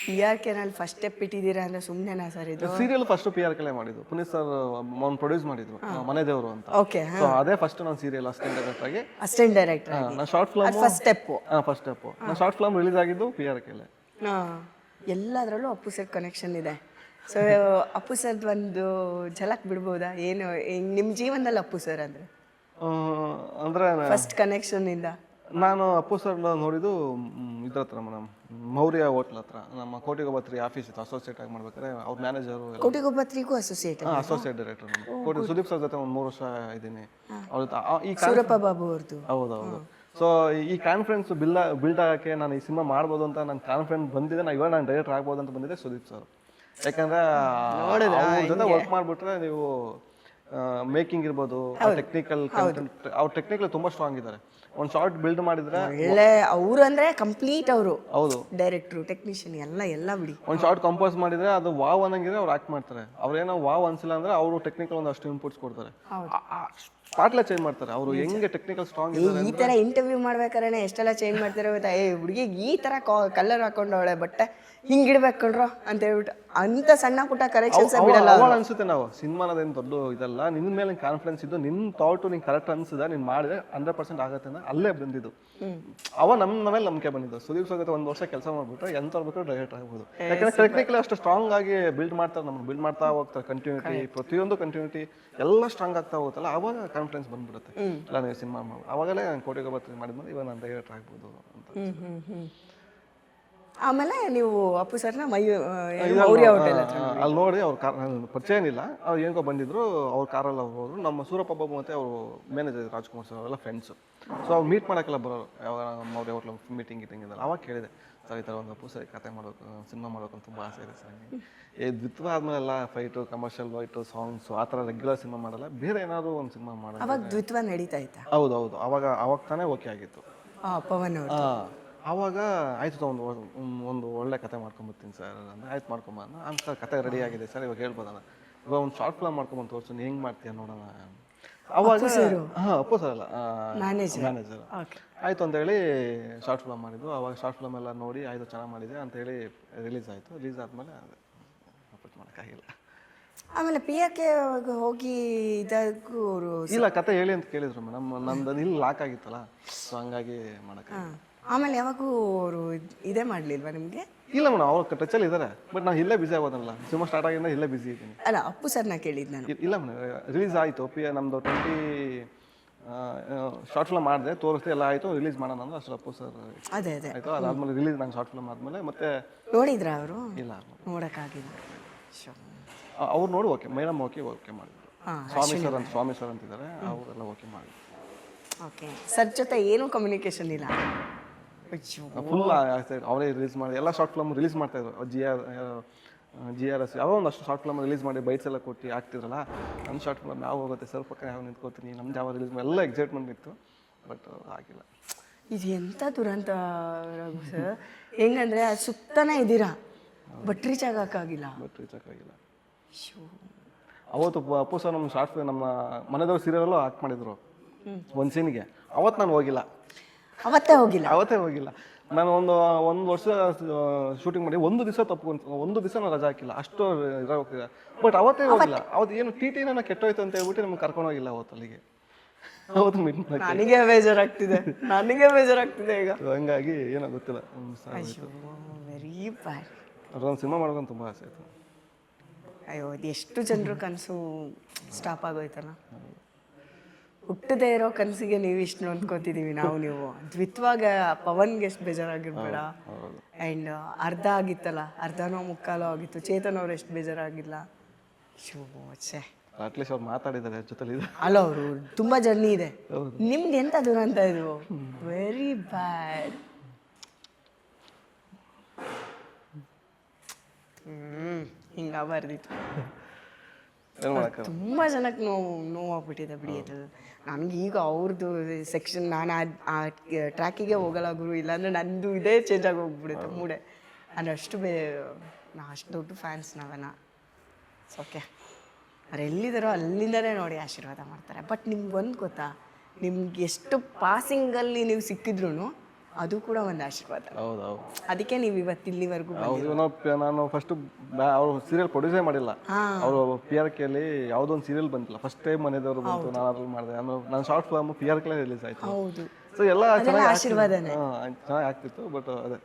PRK first step ಇಟ್ಟಿದ್ದೀರಾ ಅಂದರೆ ಸುಮ್ಮನೆನಾ sir ಇದು? Serial first PRK ಮಾಡಿದ್ದು, ಪುನೀತ್ ಸರ್ ಪ್ರೊಡ್ಯೂಸ್ ಮಾಡಿದ್ರು, ಮನೆ ದೇವರು ಅಂತ. ಓಕೆ. ಸೊ ಅದೇ ಫಸ್ಟ್ ನಾನು ಸೀರಿಯಲ್ ಅಸಿಸ್ಟೆಂಟ್ ಡೈರೆಕ್ಟರ್ ಆಗಿ. ಅಸಿಸ್ಟೆಂಟ್ ಡೈರೆಕ್ಟರ್ ನಾನು short film first step. First step ನಾನು ಶಾರ್ಟ್ ಫಿಲ್ಮ್ ರಿಲೀಸ್ ಆಗಿದ್ದು PRK. ಎಲ್ಲದರಲ್ಲೂ ಅಪ್ಪು ಸರ್ ಕನೆಕ್ಷನ್ ಇದೆ. ಸೊ ಅಪ್ಪು ಸರ್ದು ಒಂದು ಝಲಕ್ ಬಿಡ್ಬೋದಾ? ಏನು ನಿಮ್ಮ ಜೀವನದಲ್ಲಿ ಅಪ್ಪು ಸರ್ ಅಂದರೆ ಅಂದ್ರೆ ಫಸ್ಟ್ ಕನೆಕ್ಷನ್ ಇಂದ? ನಾನು ಅಪ್ಪು ಸರ್ ನೋಡಿದ್ದು ಇದ್ರ ಹತ್ರ ಮೇಡಮ್, ಮೌರ್ಯ ಹೋಟ್ಲ್ ಹತ್ರ. ನಮ್ಮ ಕೋಟಿಗೊಬ್ಬತ್ರಿ ಆಫೀಸ್ ಇತ್ತು, ಅಸೋಸಿಯೇಟ್ ಆಗಿ ಮಾಡ್ಬೇಕಾದ್ರೆ ಅವ್ರ ಮ್ಯಾನೇಜರು. ಕೋಟಿಗೊಬ್ಬತ್ರಿಗೂ ಅಸೋಸಿಯೇಟ್? ಅಸೋಸಿಯೇಟ್ ಡೈರೆಕ್ಟರ್ ಕೋಟಿ ಸುದೀಪ್ ಸರ್ ಜೊತೆ ಒಂದು 3 ವರ್ಷ ಇದ್ದೀನಿ ಅವ್ರ. ಈ ಸೂರಪ್ಪ ಬಾಬು ಅವ್ರದ್ದು. ಹೌದೌದು. ಸೊ ಈ ಕಾನ್ಫಿಡೆನ್ಸ್ ಬಿಲ್ಡ್ ಆಗಕ್ಕೆ ನಾನು ಈ ಸಿನಿಮಾ ಮಾಡ್ಬೋದು ಅಂತ ನನ್ನ ಕಾನ್ಫಿಡೆನ್ಸ್ ಬಂದಿದೆ. ಇವಾಗ ನಾನು ಡೈರೆಕ್ಟರ್ ಆಗ್ಬೋದು ಅಂತ ಬಂದಿದೆ ಸುದೀಪ್ ಸರ್. ಯಾಕಂದ್ರೆ ಅವ್ರ ಜೊತೆ ವರ್ಕ್ ಮಾಡಿಬಿಟ್ರೆ ನೀವು ಮೇಕಿಂಗ್ ಇರ್ಬೋದು, ಟೆಕ್ನಿಕಲ್ ಕಂಟೆಂಟ್, ಅವ್ರ ಟೆಕ್ನಿಕಲ್ ತುಂಬಾ ಸ್ಟ್ರಾಂಗ್ ಇದ್ದಾರೆ. ಒಂದು ಶಾರ್ಟ್ ಬಿಲ್ಡ್ ಮಾಡಿದ್ರೆ ಒಳ್ಳೆ ಅವರು ಅಂದ್ರೆ ಕಂಪ್ಲೀಟ್ ಅವರು. ಹೌದು, ಡೈರೆಕ್ಟ್ರು, ಟೆಕ್ನಿಷಿಯನ್ ಎಲ್ಲ ಬಿಡಿ. ಒಂದು ಶಾರ್ಟ್ ಕಂಪೋಸ್ ಮಾಡಿದ್ರೆ ಅದು ವಾವ್ ಅನ್ನಂಗಿದ್ರೆ ಅವ್ರು ಆಕ್ಟ್ ಮಾಡ್ತಾರೆ. ಅವ್ರೇನೋ ವಾವ್ ಅನ್ಸಿಲ್ಲ ಅಂದ್ರೆ ಅವರು ಟೆಕ್ನಿಕಲ್ ಒಂದು ಅಷ್ಟು ಇನ್ಪುಟ್ಸ್ ಕೊಡ್ತಾರೆ, ಸ್ಪಾಟ್ಲೆ ಚೇಂಜ್ ಮಾಡ್ತಾರೆ. ಅವರು ಹೆಂಗೆ ಟೆಕ್ನಿಕಲ್ ಸ್ಟ್ರಾಂಗ್ ಇದ್ದಾರೆ. ಈ ತರ ಇಂಟರ್ವ್ಯೂ ಮಾಡ್ಬೇಕಾದ್ರೆ ಎಷ್ಟೆಲ್ಲ ಚೇಂಜ್ ಮಾಡ್ತಾರೆ ಗೊತ್ತಾ? ಹುಡುಗಿಗೆ ಈ ತರ ಕಲರ್ ಹಾಕೊಂಡವಳೆ ಬಟ್ಟೆ ಹಿಂಗಿಡ್ಬೇಕು ಕಣ್ರೋ ಅಂತ ಹೇಳ್ಬಿಟ್ಟು ಅಂತ ಸಣ್ಣ ಪುಟ್ಟ ಕರೆಕ್ಷನ್ಸ್ ಬಿಡಲ್ಲ. ಅವಾಗ ಅನ್ಸುತ್ತೆ ನಾವು ಸಿನಿಮಾನದೇನು ದೊಡ್ಡ ಇದಲ್ಲ, ನಿನ್ನ ಮೇಲೆ ಕಾನ್ಫಿಡೆನ್ಸ್ ಇದ್ದು ನಿನ್ನ ಥಾಟು ನಿಂಗೆ ಕರೆಕ್ಟ್ ಅನ್ಸಿದ, ನೀನು ಮಾಡಿದ್ರೆ 100% ಆಗುತ್ತೆ ಅಂತ ಅಲ್ಲೇ ಬಂದಿದ್ದು. ಅವ ನಮ್ಮ ಮೇಲೆ ನಂಬಿಕೆ ಬಂದಿದ್ದು. ಸುದೀಪ್ ಸರ್ ಜೊತೆ 1 ವರ್ಷ ಕೆಲಸ ಮಾಡ್ಬಿಟ್ರೆ ಎಂತ ಬೇಕಾದ್ರೂ ಡೈರೆಕ್ಟರ್ ಆಗ್ಬೋದು. ಯಾಕಂದ್ರೆ ಟೆಕ್ನಿಕಲಿ ಅಷ್ಟು ಸ್ಟ್ರಾಂಗ್ ಆಗಿ ಬಿಲ್ಡ್ ಮಾಡ್ತಾರೆ, ನಮ್ಗೆ ಬಿಲ್ಡ್ ಮಾಡ್ತಾ ಹೋಗ್ತಾರೆ. ಕಂಟಿನ್ಯೂಟಿ, ಪ್ರತಿಯೊಂದು ಕಂಟಿನ್ಯೂಟಿ ಎಲ್ಲ ಸ್ಟ್ರಾಂಗ್ ಆಗ್ತಾ ಹೋಗುತ್ತಲ್ಲ, ಅವಾಗ ಕಾನ್ಫಿಡೆನ್ಸ್ ಬಂದ್ಬಿಡುತ್ತೆ. ಇಲ್ಲ ನೀವು ಸಿನಿಮಾ ಮಾಡಿ ಅವಾಗಲೇ ನಾನು ಕೋಟಿಗೊಬ್ಬತ್ರಿ ಮಾಡಿದ್ಮೇಲೆ ಇವಾಗ ನಾನು ಡೈರೆಕ್ಟರ್ ಆಗ್ಬೋದು ಅಂತ. ಆಮೇಲೆ ನೀವು ಅಪ್ಪು ಸರ್ನ ಮೌರ್ಯ ಹೋಟೆಲ್ ಅಲ್ಲಿ ನೋಡಿ ಅವ್ರ ಕಾರ್ ಪರಿಚಯ ಏನಿಲ್ಲ, ಅವ್ರು ಏನೋ ಬಂದಿದ್ರು. ಅವ್ರ ಕಾರಲ್ಲಿ ಅವ್ರು ಹೋದ್ರು. ನಮ್ಮ ಸೂರಪ್ಪ ಬಾಬು ಮತ್ತು ಅವರು ಮ್ಯಾನೇಜರ್ ರಾಜ್ಕುಮಾರ್ ಸರ್ ಅವರೆಲ್ಲ ಫ್ರೆಂಡ್ಸು. ಸೊ ಅವ್ರು ಮೀಟ್ ಮಾಡೋಕ್ಕೆಲ್ಲ ಬರೋರು. ಯಾವಾಗ ಮೌರ್ಯ ಹೋಟ್ಲ್ ಮೀಟಿಂಗ್ ಇದೆಲ್ಲ ಅವಾಗ ಕೇಳಿದೆ, ಸರ್ ಈ ಥರ ಒಂದು ಅಪ್ಪು ಸರ್ ಕತೆ ಮಾಡಬೇಕು, ಸಿನಿಮಾ ಮಾಡ್ಬೇಕು ಅಂತ ತುಂಬ ಆಸೆ ಇದೆ ಸರ್. ದ್ವಿತ್ವ ಆದಮೇಲೆಲ್ಲ ಫೈಟು, ಕಮರ್ಷಿಯಲ್ ಫೈಟು, ಸಾಂಗ್ಸು ಆ ಥರ ರೆಗ್ಯುಲರ್ ಸಿನಿಮಾ ಮಾಡಲ್ಲ, ಬೇರೆ ಏನಾದರೂ ಒಂದು ಸಿನಿಮಾ ಮಾಡೋದು. ಅವಾಗ ದ್ವಿತ್ವ ನಡೀತಾ ಇತ್ತಾ? ಹೌದು, ಅವಾಗ ತಾನೇ ಓಕೆ ಆಗಿತ್ತು. ಪವನ್ ಅವರು ಆವಾಗ ಆಯ್ತು ಒಂದು ಒಳ್ಳೆ ಕತೆ ಮಾಡ್ಕೊಂಬರ್ತೀನಿ ಸರ್ ಅಂದರೆ, ಆಯ್ತು ಮಾಡ್ಕೊಂಬಂದ. ಸರ್ ಕತೆ ರೆಡಿ ಆಗಿದೆ ಸರ್, ಇವಾಗ ಹೇಳ್ಬೋದಲ್ಲ, ಇವಾಗ ಒಂದು ಶಾರ್ಟ್ ಫಿಲ್ಮ್ ಮಾಡ್ಕೊಂಬಂದು ತೋರಿಸು, ಹೆಂಗೆ ಮಾಡ್ತೀಯ ನೋಡೋಣ. ಅವಾಗ ಅಪ್ಪು ಸರ್ ಅಲ್ಲ, ಮ್ಯಾನೇಜರ್. ಆಯಿತು ಅಂತೇಳಿ ಶಾರ್ಟ್ ಫಿಲ್ಮ್ ಮಾಡಿದ್ದು. ಅವಾಗ ಶಾರ್ಟ್ ಫಿಲ್ಮ್ ಎಲ್ಲ ನೋಡಿ ಆಯಿತು ಚೆನ್ನಾಗಿ ಮಾಡಿದೆ ಅಂತೇಳಿ ರಿಲೀಸ್ ಆಯಿತು. ರಿಲೀಸ್ ಆದಮೇಲೆ ಅಪೋಸ್ ಮಾಡೋಕ್ಕಾಗಿಲ್ಲ. ಆಮೇಲೆ PRK ಹೋಗಿ ಇದಕ್ಕೂ ಅವರು ಇಲ್ಲ ಕತೆ ಹೇಳಿ ಅಂತ ಕೇಳಿದ್ರು ಮೇಡಮ್. ನಮ್ದು ಇಲ್ಲಿ ಲಾಕ್ ಆಗಿತ್ತಲ್ಲ, ಸೊ ಹಂಗಾಗಿ ಮಾಡೋಕ್ಕಾಗಿಲ್ಲ. ಆಮೇಲೆ ಯಾವಾಗೂ ಅವರು ಇದೇ ಮಾಡಲಿಲ್ವಾ ನಿಮಗೆ? ಇಲ್ಲ ಮೇಡಮ್, ಅವ್ರು ಟಚಲ್ಲಿ ಇದ್ದಾರೆ, ಬಟ್ ನಾನು ಇಲ್ಲೇ ಬಿಸಿ ಆಗೋದಲ್ಲ. ಸಿನಿಮಾ ಸ್ಟಾರ್ಟ್ ಆಗಿಂದ ಇಲ್ಲೇ ಬಿಸಿ ಇದ್ದೀನಿ. ಅಲ್ಲ, ಅಪ್ಪು ಸರ್ನ ಕೇಳಿದ್ದು ನಾನು. ಇಲ್ಲ ಮೇಡಮ್, ರಿಲೀಸ್ ಆಯಿತು. ನಮ್ಮದು 20 ಶಾರ್ಟ್ ಫಿಲ್ಮ್ ಮಾಡಿದೆ, ತೋರಿಸ್ದೆ, ಎಲ್ಲ ಆಯಿತು. ರಿಲೀಸ್ ಮಾಡೋಣ ಅಂದ್ರೆ ಅಷ್ಟು ಅಪ್ಪು ಸರ್ ಅದೇ ಆಯಿತು. ಅದಾದ್ಮೇಲೆ ರಿಲೀಸ್ ನಾನು ಶಾರ್ಟ್ ಫಿಲ್ಮ್ ಆದಮೇಲೆ ಮತ್ತೆ ನೋಡಿದ್ರಾ ಅವರು? ಇಲ್ಲ, ನೋಡೋಕ್ಕಾಗಿಲ್ಲ. ಅವ್ರು ನೋಡಿ ಓಕೆ, ಮೇಡಮ್ ಓಕೆ ಮಾಡಿದ್ರು. ಸ್ವಾಮಿ ಸರ್ ಅಂತಿದ್ದಾರೆ, ಅವರೆಲ್ಲ ಓಕೆ ಮಾಡಿದ್ರು. ಓಕೆ. ಸರ್ ಜೊತೆ ಏನೂ ಕಮ್ಯುನಿಕೇಶನ್ ಇಲ್ಲ? ಫುಲ್ ಅವರೇ ರಿಲೀಸ್ ಮಾಡಿ ಎಲ್ಲ ಶಾರ್ಟ್ ಫಿಲ್ಮ್ ರಿಲೀಸ್ ಮಾಡ್ತಾಯಿದ್ರು. GRS ಯಾವ ಒಂದಷ್ಟು ಶಾರ್ಟ್ ಫಿಲ್ಮ್ ರಿಲೀಸ್ ಮಾಡಿ ಬೈಟ್ಸ್ ಎಲ್ಲ ಕೊಟ್ಟು ಆಗ್ತಿದ್ರಲ್ಲ. ನನ್ನ ಶಾರ್ಟ್ ಫಿಲ್ಮ್ ಯಾವ ಹೋಗುತ್ತೆ ಸರ್, ಪಕ್ಕ ಯಾವ ನಿಂತ್ಕೋತೀನಿ, ನಮ್ದು ಯಾವ ರಿಲೀಸ್ ಮಾಡಿ ಎಲ್ಲ ಎಕ್ಸೈಟ್ಮೆಂಟ್ ಇತ್ತು, ಬಟ್ ಆಗಿಲ್ಲ. ಇದು ಎಂಥ ದುರಂತ ರಘು ಸರ್. ಹೆಂಗಂದರೆ ಅದು ಸುತ್ತಾನೆ ಇದ್ದೀರಾ, ಬಟ್ ರೀಚ್ ಆಗೋಕ್ಕಾಗಿಲ್ಲ. ಅವತ್ತು ಅಪ್ಪು ಸರ್ ನಮ್ಮ ಶಾರ್ಟ್ ಫಿಲ್ಮ್, ನಮ್ಮ ಮನೆದವ್ರು ಸೀರಿಯಲ್ಲೂ ಆಕ್ಟ್ ಮಾಡಿದ್ರು ಒಂದು ಸೀನ್ಗೆ. ಅವತ್ತು ನಾನು ಹೋಗಿಲ್ಲ. ಅವತ್ತೇ ಹೋಗಿಲ್ಲ. ನಾನು ಒಂದು ವರ್ಷ ಶೂಟಿಂಗ್ ಮಾಡಿ ಒಂದು ದಿವಸ ನಾನು ರಜಾ ಹಾಕಿಲ್ಲ, ಅಷ್ಟು ಹೋಗ್ತಿದ್ದೆ. ಬಟ್ ಅವತ್ತೇ ಹೋಗಿಲ್ಲ. ಅವತ್ತು ಏನು TT ನನ್ನ ಕೆಟ್ಟೋಯ್ತು ಅಂತ ಹೇಳ್ಬಿಟ್ಟು ನಮ್ಗೆ ಕರ್ಕೊಂಡು ಹೋಗಿಲ್ಲ ಅವತ್ತು ಅಲ್ಲಿಗೆ. ಅವತ್ತು ನನಗೆ ಬೇಜಾರಾಗ್ತಿದೆ ಈಗ. ಹಂಗಾಗಿ ಏನೋ ಗೊತ್ತಿಲ್ಲ, ವೆರಿ ಬ್ಯಾಡ್. ಅವ್ರೊಂದು ಸಿನಿಮಾ ಮಾಡ್ಕೊಂಡು ತುಂಬ ಆಸೆ ಆಯಿತು. ಅಯ್ಯೋ, ಎಷ್ಟು ಜನರು ಕನಸು ಸ್ಟಾಪ್ ಆಗೋಯ್ತಲ್ಲ. ಹುಟ್ಟದೇ ಇರೋ ಕನಸಿಗೆ ನೀವು ಇಷ್ಟು ಅಂದ್ಕೊತಿದ್ದೀವಿ ನಾವು. ನೀವು ದ್ವಿತ್ವಾಗ ಪವನ್ಗೆ ಎಷ್ಟು ಬೇಜಾರಾಗಿರ್ಬೇಡ. ಆ್ಯಂಡ್ ಅರ್ಧ ಆಗಿತ್ತಲ್ಲ, ಅರ್ಧನೋ ಮುಕ್ಕಾಲೋ ಆಗಿತ್ತು. ಚೇತನ್ ಅವ್ರು ಎಷ್ಟು ಬೇಜಾರಾಗಿಲ್ಲ. ಛೇ, ಅಟ್ಲೀಸ್ಟ್ ಅವ್ರು ಮಾತಾಡಿದ್ದಾರೆ ಜೊತೆಲಿ. ಅಲ್ಲ, ಅವರು ತುಂಬ ಜರ್ನಿ ಇದೆ. ನಿಮ್ಗೆ ಎಂಥ ದುರಂತ ಇದು, ವೆರಿ ಬ್ಯಾಡ್. ಹಿಂಗಾಗ್ಬಾರ್ದಿತ್ತು. ತುಂಬ ಜನಕ್ಕೆ ನೋವಾಗ್ಬಿಟ್ಟಿದೆ ಬಿಡಿ ಅದು. ನನಗೆ ಈಗ ಅವ್ರದ್ದು ಸೆಕ್ಷನ್, ನಾನು ಆ ಟ್ರ್ಯಾಕಿಗೆ ಹೋಗಲ್ಲ ಗುರು, ಇಲ್ಲಾಂದರೆ ನಂದು ಇದೇ ಚೇಂಜ್ ಆಗಿ ಹೋಗ್ಬಿಡುತ್ತೆ ಮೂಡೆ. ಅಂದರೆ ನಾ ಅಷ್ಟು ದೊಡ್ಡ ಫ್ಯಾನ್ಸ್ ನಾವೆಲ್ಲ. ಓಕೆ, ಅವ್ರು ಎಲ್ಲಿದ್ದಾರೋ ಅಲ್ಲಿಂದಲೇ ನೋಡಿ ಆಶೀರ್ವಾದ ಮಾಡ್ತಾರೆ. ಬಟ್ ನಿಮ್ಗೊಂದು ಗೊತ್ತಾ, ನಿಮ್ಗೆ ಎಷ್ಟು ಪಾಸಿಂಗಲ್ಲಿ ನೀವು ಸಿಕ್ಕಿದ್ರು ಅದು ಕೂಡ ಒಂದು ಆಶೀರ್ವಾದ. ಹೌದು ಹೌದು ಅದಕ್ಕೆ ನೀವು ಇವತ್ತು ಇಲ್ಲಿವರೆಗೂ ಹೌದು. ನಾನು ಫಸ್ಟ್ ಅವರು ಸೀರಿಯಲ್ ಪ್ರೊಡ್ಯೂಸೇ ಮಾಡಿಲ್ಲ. ಅವರು PRKಲಿ ಯಾವುದೋ ಒಂದು ಸೀರಿಯಲ್ ಬಂದಿಲ್ಲ, ಫಸ್ಟ್ ಟೈಮ್ ಮನೆದೇವರು ಬಂತು, ನಾನು ಅದ್ರಲ್ಲಿ ಮಾಡಿದೆ. ನಾನು ಶಾರ್ಟ್ ಫಿಲ್ಮ್ PRK ರಿಲೀಸ್ ಆಯಿತು. ಹೌದು, ಸೊ ಎಲ್ಲ ಚೆನ್ನಾಗಿ ಆಶೀರ್ವಾದನೇ. ಚೆನ್ನಾಗಿ ಆಗ್ತಿತ್ತು. ಬಟ್ ಅದೇ